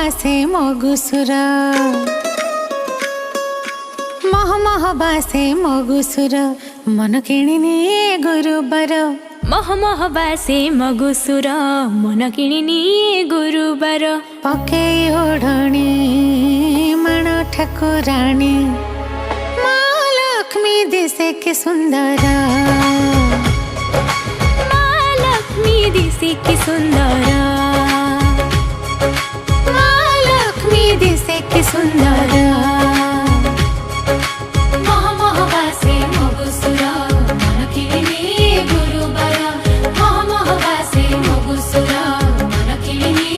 बासे मगुसुर मह बासे मगुसुर मन किणिनी गुरुबर मह बासे मगुसुर मन किणिनी गुरुबर पकेई ओढ़णी मण ठाकुराणी माँ लक्ष्मी दिसे के सुंदर माँ लक्ष्मी दिसे के सुंदर